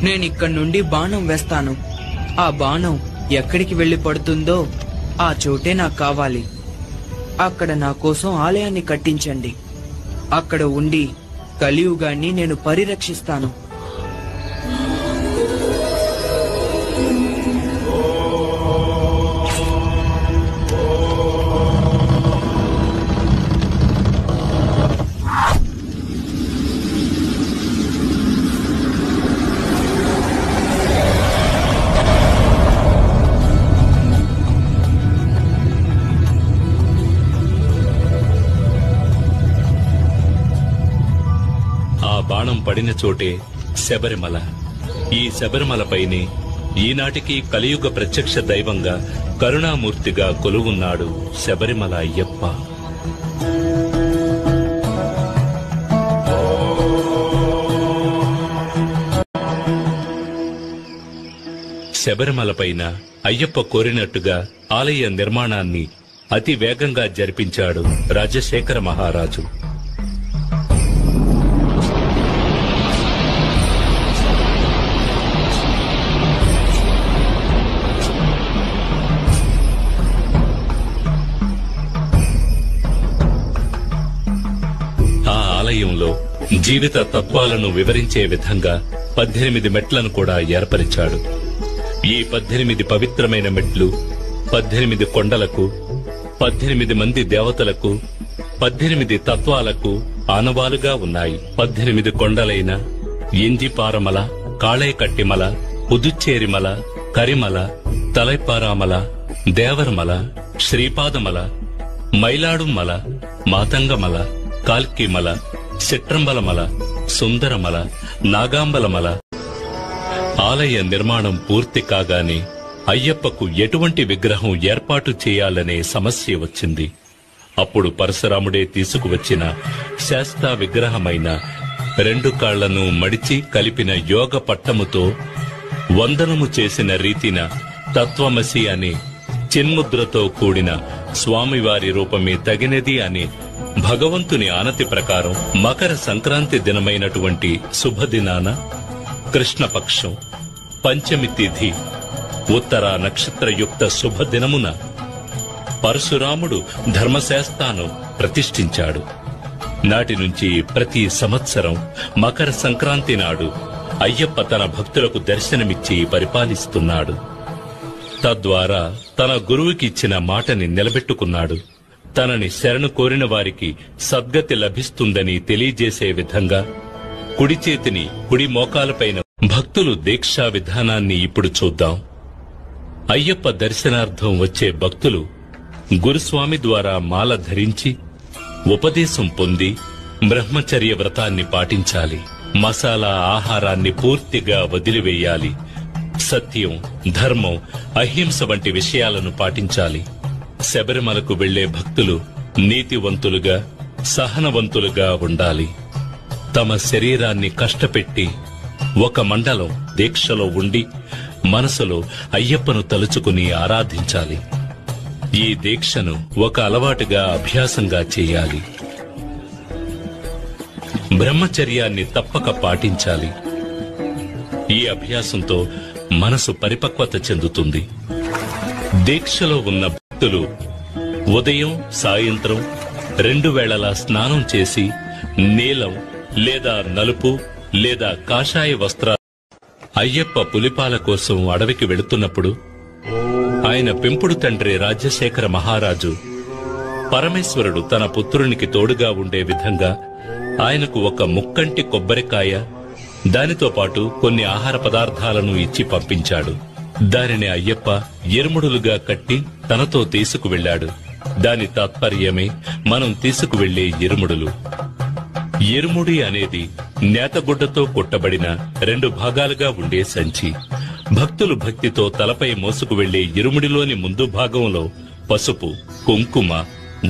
నేనిక్కడి నుండి బాణం వేస్తాను. ఆ బాణం ఎక్కడికి వెళ్లి పడుతుందో ఆ చోటే నాకు కావాలి. అక్కడ నా కోసం ఆలయాన్ని కట్టించండి. అక్కడ ఉండి కలియుగాన్ని నేను పరిరక్షిస్తాను. బాణం పడిన చోటే శబరిమల. ఈ శబరిమలపైనే ఈనాటికి కలియుగ ప్రత్యక్ష దైవంగా కరుణామూర్తిగా కొలువున్నాడు శబరిమల అయ్యప్ప. శబరిమలపైన అయ్యప్ప కోరినట్టుగా ఆలయ నిర్మాణాన్ని అతి వేగంగా జరిపించాడు రాజశేఖర మహారాజు. ఆలయంలో జీవిత తత్వాలను వివరించే విధంగా 18 మెట్లను కూడా ఏర్పరిచాడు. ఈ 18 పవిత్రమైన మెట్లు 18 కొండలకు, 18 మంది దేవతలకు, 18 తత్వాలకు ఆనవాలుగా ఉన్నాయి. 18 కొండలైన ఎంజిపారమల, కాళైకట్టిమల, పుదుచ్చేరిమల, కరిమల, తలైపారామల, దేవరమల, శ్రీపాదమల, మైలాడుమల, మాతంగమల, కాల్కిమల, చిట్రంబలమల, సుందరమల, నాగాంబలమల. ఆలయ నిర్మాణం పూర్తి కాగానే అయ్యప్పకు ఎటువంటి విగ్రహం ఏర్పాటు చేయాలనే సమస్య వచ్చింది. అప్పుడు పరశురాముడే తీసుకువచ్చిన శాస్తా విగ్రహమైన 2 కాళ్లను మడిచి కలిపిన యోగ పట్టముతో వందనము చేసిన రీతిన తత్వమసి అనే చిన్ముద్రతో కూడిన స్వామివారి రూపమే తగినది అనే భగవంతుని ఆనతి ప్రకారం మకర సంక్రాంతి దినమైనటువంటి శుభదినాన కృష్ణపక్షం పంచమి తిథి ఉత్తర నక్షత్రయుక్త శుభదినమున పరశురాముడు ధర్మశాస్త్రాను ప్రతిష్ఠించాడు. నాటి నుంచి ప్రతి సంవత్సరం మకర సంక్రాంతి నాడు అయ్యప్ప తన భక్తులకు దర్శనమిచ్చి పరిపాలిస్తున్నాడు. తద్వారా తన గురువుకిచ్చిన మాటని నిలబెట్టుకున్నాడు. తనని శరణు కోరిన వారికి సద్గతి లభిస్తుందని తెలియజేసే విధంగా కుడి చేతిని కుడి మోకాలపైన భక్తులు దీక్షా విధానాన్ని ఇప్పుడు చూద్దాం. అయ్యప్ప దర్శనార్థం వచ్చే భక్తులు గురుస్వామి ద్వారా మాల ధరించి ఉపదేశం పొంది బ్రహ్మచర్య వ్రతాన్ని పాటించాలి. మసాలా ఆహారాన్ని పూర్తిగా వదిలివేయాలి. సత్యం, ధర్మం, అహింస వంటి విషయాలను పాటించాలి. శబరిమలకు వెళ్లే భక్తులు నీతివంతులుగా, సహనవంతులుగా ఉండాలి. తమ శరీరాన్ని కష్టపెట్టి ఒక మండలం దీక్షలో ఉండి మనసులో అయ్యప్పను తలుచుకుని ఆరాధించాలి. ఈ దీక్షను ఒక అలవాటుగా, అభ్యాసంగా చేయాలి. బ్రహ్మచర్యాన్ని తప్పక పాటించాలి. ఈ అభ్యాసంతో మనసు పరిపక్వత చెందుతుంది. దీక్షలో ఉన్న భక్తులు ఉదయం, సాయంత్రం 2 వేళలా స్నానం చేసి నీలం లేదా నలుపు లేదా కాషాయ వస్త్రాలు. అయ్యప్ప పులిపాల కోసం అడవికి వెళుతున్నప్పుడు ఆయన పెంపుడు తండ్రి రాజశేఖర మహారాజు పరమేశ్వరుడు తన పుత్రునికి తోడుగా ఉండే విధంగా ఆయనకు ఒక ముక్కంటి కొబ్బరికాయ, దానితో పాటు కొన్ని ఆహార పదార్థాలను ఇచ్చి పంపించాడు. దానిని అయ్యప్ప ఇరుముడులుగా కట్టి తనతో తీసుకువెళ్లాడు. దాని తాత్పర్యమే మనం తీసుకువెళ్లే ఇరుముడులు. ఇరుముడి అనేది నేతగుడ్డతో కుట్టబడిన 2 భాగాలుగా ఉండే సంచి. భక్తులు భక్తితో తలపై మోసుకు వెళ్లే ఇరుముడిలోని ముందు భాగంలో పసుపు, కుంకుమ,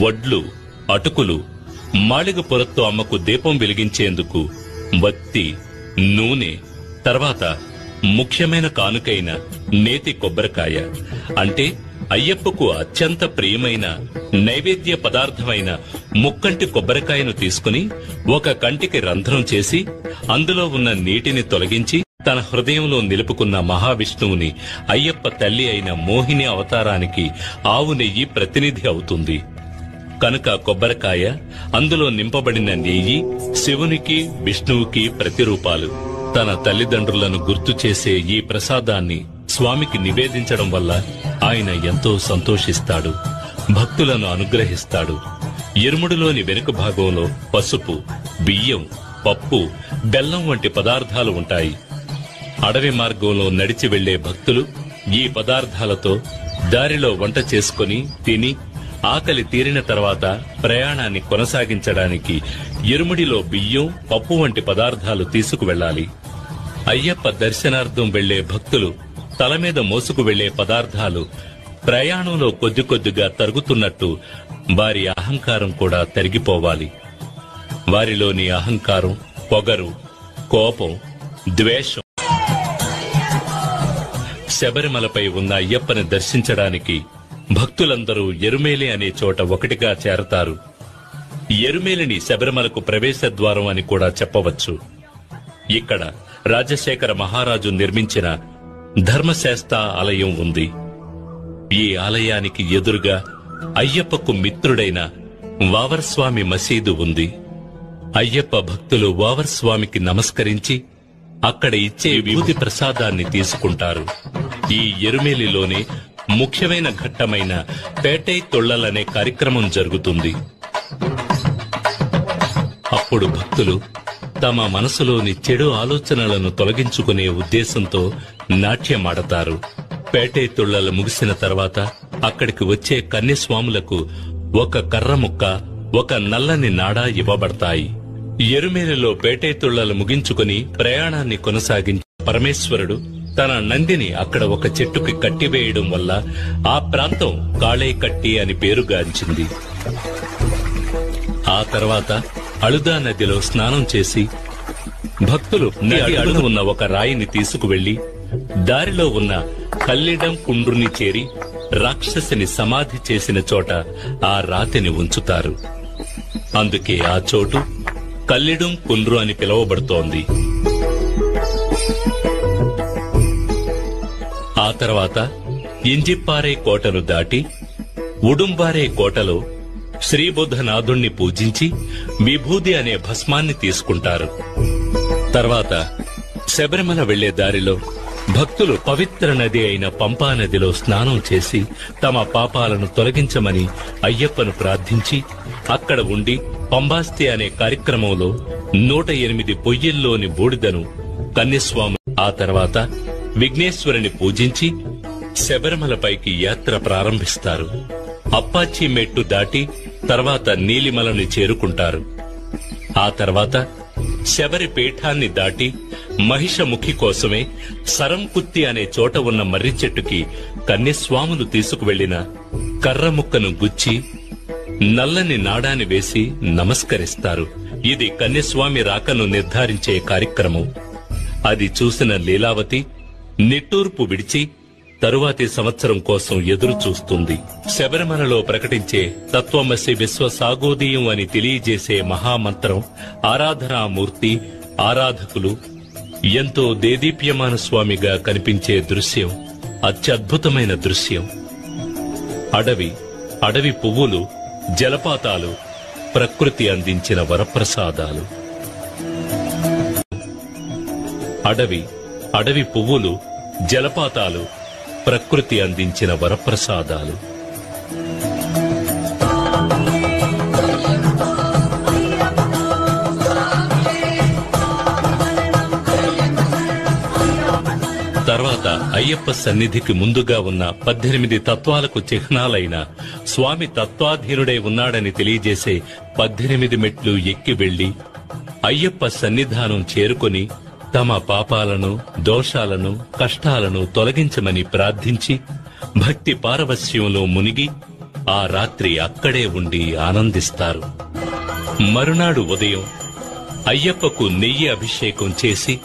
వడ్లు, అటుకులు, మాళిగ పొరతో అమ్మకు దీపం వెలిగించేందుకు వత్తి, నూనె, తర్వాత ముఖ్యమైన కానుకైన నేతి కొబ్బరికాయ, అంటే అయ్యప్పకు అత్యంత ప్రియమైన నైవేద్య పదార్థమైన ముక్కంటి కొబ్బరికాయను తీసుకుని ఒక కంటికి రంధ్రం చేసి అందులో ఉన్న నీటిని తొలగించి తన హృదయంలో నిలుపుకున్న మహావిష్ణువుని అయ్యప్ప తల్లి అయిన మోహిని అవతారానికి ఆవు నెయ్యి ప్రతినిధి అవుతుంది. కనుక కొబ్బరికాయ, అందులో నింపబడిన నెయ్యి శివునికి విష్ణువుకి ప్రతిరూపాలు. తన తల్లిదండ్రులను గుర్తు చేసే ఈ ప్రసాదాన్ని స్వామికి నివేదించడం వల్ల ఆయన ఎంతో సంతోషిస్తాడు, భక్తులను అనుగ్రహిస్తాడు. ఇరుముడిలోని వెనుక భాగంలో పసుపు, బియ్యం, పప్పు, బెల్లం వంటి పదార్థాలు ఉంటాయి. అడవి మార్గంలో నడిచి వెళ్లే భక్తులు ఈ పదార్థాలతో దారిలో వంట చేసుకుని తిని ఆకలి తీరిన తర్వాత ప్రయాణాన్ని కొనసాగించడానికి ఇరుముడిలో బియ్యం, పప్పు వంటి పదార్థాలు తీసుకువెళ్లాలి. అయ్యప్ప దర్శనార్థం వెళ్లే భక్తులు తల మీద మోసుకు వెళ్లే పదార్థాలు ప్రయాణంలో కొద్ది కొద్దిగా తరుగుతున్నట్టు వారి అహంకారం కూడా తరిగిపోవాలి. వారిలోని అహంకారం, పొగరు, కోపం, ద్వేషం. శబరిమలపై ఉన్న అయ్యప్పని దర్శించడానికి భక్తులందరూ ఎరుమేలి అనే చోట ఒకటిగా చేరతారు. ఎరుమేలిని శబరిమలకు ప్రవేశద్వారం అని కూడా చెప్పవచ్చు. ఇక్కడ రాజశేఖర మహారాజు నిర్మించిన ధర్మశాస్త్ర ఆలయం ఉంది. ఈ ఆలయానికి ఎదురుగా అయ్యప్పకు మిత్రుడైన వావర్స్వామి మసీదు ఉంది. అయ్యప్ప భక్తులు వావర్స్వామికి నమస్కరించి అక్కడ ఇచ్చే విభూతి ప్రసాదాన్ని తీసుకుంటారు. ఈ ఎరుమేలిలోనే ముఖ్యమైన ఘట్టమైన పేటై తొళ్లలనే కార్యక్రమం జరుగుతుంది. అప్పుడు భక్తులు తమ మనసులోని చెడు ఆలోచనలను తొలగించుకునే ఉద్దేశంతో నాట్యమాడతారు. పేటై తొళ్లలు ముగిసిన తర్వాత అక్కడికి వచ్చే కన్యస్వాములకు ఒక కర్ర ముక్క, ఒక నల్లని నాడా ఇవ్వబడతాయి. ఎరుమేలిలో పేటై తొళ్లలు ముగించుకుని ప్రయాణాన్ని కొనసాగించే పరమేశ్వరుడు తన నందిని అక్కడ ఒక చెట్టుకి కట్టివేయడం వల్ల ఆ ప్రాంతం కాళైకట్టి అని పేరుగాంచింది. ఆ తర్వాత అళుదా నదిలో స్నానం చేసి భక్తులు నది అడుగున ఉన్న ఒక రాయిని తీసుకువెళ్లి దారిలో ఉన్న కల్లిడం కుండ్రుని చేరి రాక్షసిని సమాధి చేసిన చోట ఆ రాతిని ఉంచుతారు. అందుకే ఆ చోటు కల్లిడం కుండ్రు అని పిలువబడుతోంది. ఆ తర్వాత ఇంజిప్పారే కోటను దాటి ఉడుంబారే కోటలో శ్రీబుద్ధనాథుణ్ణి పూజించి విభూది అనే భస్మాన్ని తీసుకుంటారు. తర్వాత శబరిమల వెళ్లే దారిలో భక్తులు పవిత్ర నది అయిన పంపా నదిలో స్నానం చేసి తమ పాపాలను తొలగించమని అయ్యప్పను ప్రార్థించి అక్కడ ఉండి పంబాస్తి అనే కార్యక్రమంలో 108 పొయ్యిల్లోని బూడిదను కన్యస్వామి ఆ తర్వాత విఘ్నేశ్వరుని పూజించి శబరిమలపైకి యాత్ర ప్రారంభిస్తారు. అప్పాచి మెట్టు దాటి తర్వాత నీలిమలను చేరుకుంటారు. ఆ తర్వాత శబరి పీఠాన్ని దాటి మహిషముఖి కోసమే సరంకుత్తి అనే చోట ఉన్న మర్రి చెట్టుకి కన్యస్వాములు తీసుకువెళ్లిన కర్రముక్కను గుచ్చి నల్లని నాడాని వేసి నమస్కరిస్తారు. ఇది కన్యస్వామి రాకను నిర్ధారించే కార్యక్రమం. అది చూసిన లీలావతి నిట్టూర్పు విడిచి తరువాతి సంవత్సరం కోసం ఎదురు చూస్తుంది. శబరిమలలో ప్రకటించే తత్వమసి విశ్వసాగోదీయం అని తెలియజేసే మహామంత్రం, ఆరాధనామూర్తి, ఆరాధకులు ఎంతో దేదీప్యమాన స్వామిగా కనిపించే దృశ్యం అత్యద్భుతమైన దృశ్యం. అడవి పువ్వులు, జలపాతాలు ప్రకృతి అందించిన వరప్రసాదాలు. అడవి పువ్వులు, జలపాతాలు ప్రకృతి అందించిన వరప్రసాదాలు. తర్వాత అయ్యప్ప సన్నిధికి ముందుగా ఉన్న 18 తత్వాలకు చిహ్నాలైన స్వామి తత్వాధీనుడై ఉన్నాడని తెలియజేసే 18 మెట్లు ఎక్కి వెళ్లి అయ్యప్ప సన్నిధానం చేరుకుని తమ పాపాలను, దోషాలను, కష్టాలను తొలగించమని ప్రార్థించి భక్తి పారవస్యంలో మునిగి ఆ రాత్రి అక్కడే ఉండి ఆనందిస్తారు. మరునాడు ఉదయం అయ్యప్పకు నెయ్యి అభిషేకం చేసి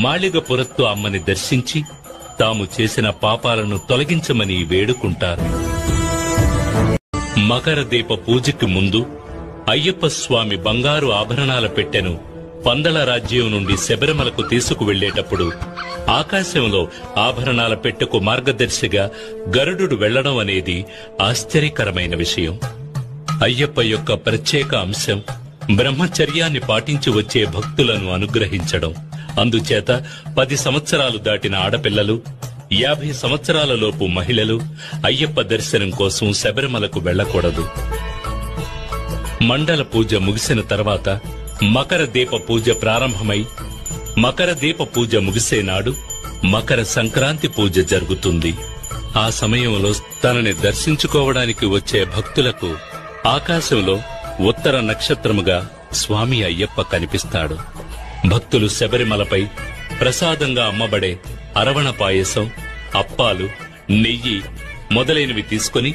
మాళిగపురత్తు అమ్మని దర్శించి తాము చేసిన పాపాలను తొలగించమని వేడుకుంటారు. మకర దీప పూజకి ముందు అయ్యప్ప స్వామి బంగారు ఆభరణాల పెట్టెను పందల రాజ్యం నుండి శబరిమలకు తీసుకువెళ్లేటప్పుడు ఆకాశంలో ఆభరణాల పెట్టెకు మార్గదర్శిగా గరుడు వెళ్లడం అనేది ఆశ్చర్యకరమైన విషయం. అయ్యప్ప యొక్క ప్రత్యేక అంశం బ్రహ్మచర్యాన్ని పాటించి వచ్చే భక్తులను అనుగ్రహించడం. అందుచేత 10 సంవత్సరాలు దాటిన ఆడపిల్లలు, 50 సంవత్సరాల లోపు మహిళలు అయ్యప్ప దర్శనం కోసం శబరిమలకు వెళ్లకూడదు. మండల పూజ ముగిసిన తర్వాత మకర దీప పూజ ప్రారంభమై మకర దీప పూజ ముగిసే నాడు మకర సంక్రాంతి పూజ జరుగుతుంది. ఆ సమయంలో తనని దర్శించుకోవడానికి వచ్చే భక్తులకు ఆకాశంలో ఉత్తర నక్షత్రముగా స్వామి అయ్యప్ప కనిపిస్తాడు. భక్తులు శబరిమలపై ప్రసాదంగా అమ్మబడే అరవణ పాయసం, అప్పాలు, నెయ్యి మొదలైనవి తీసుకుని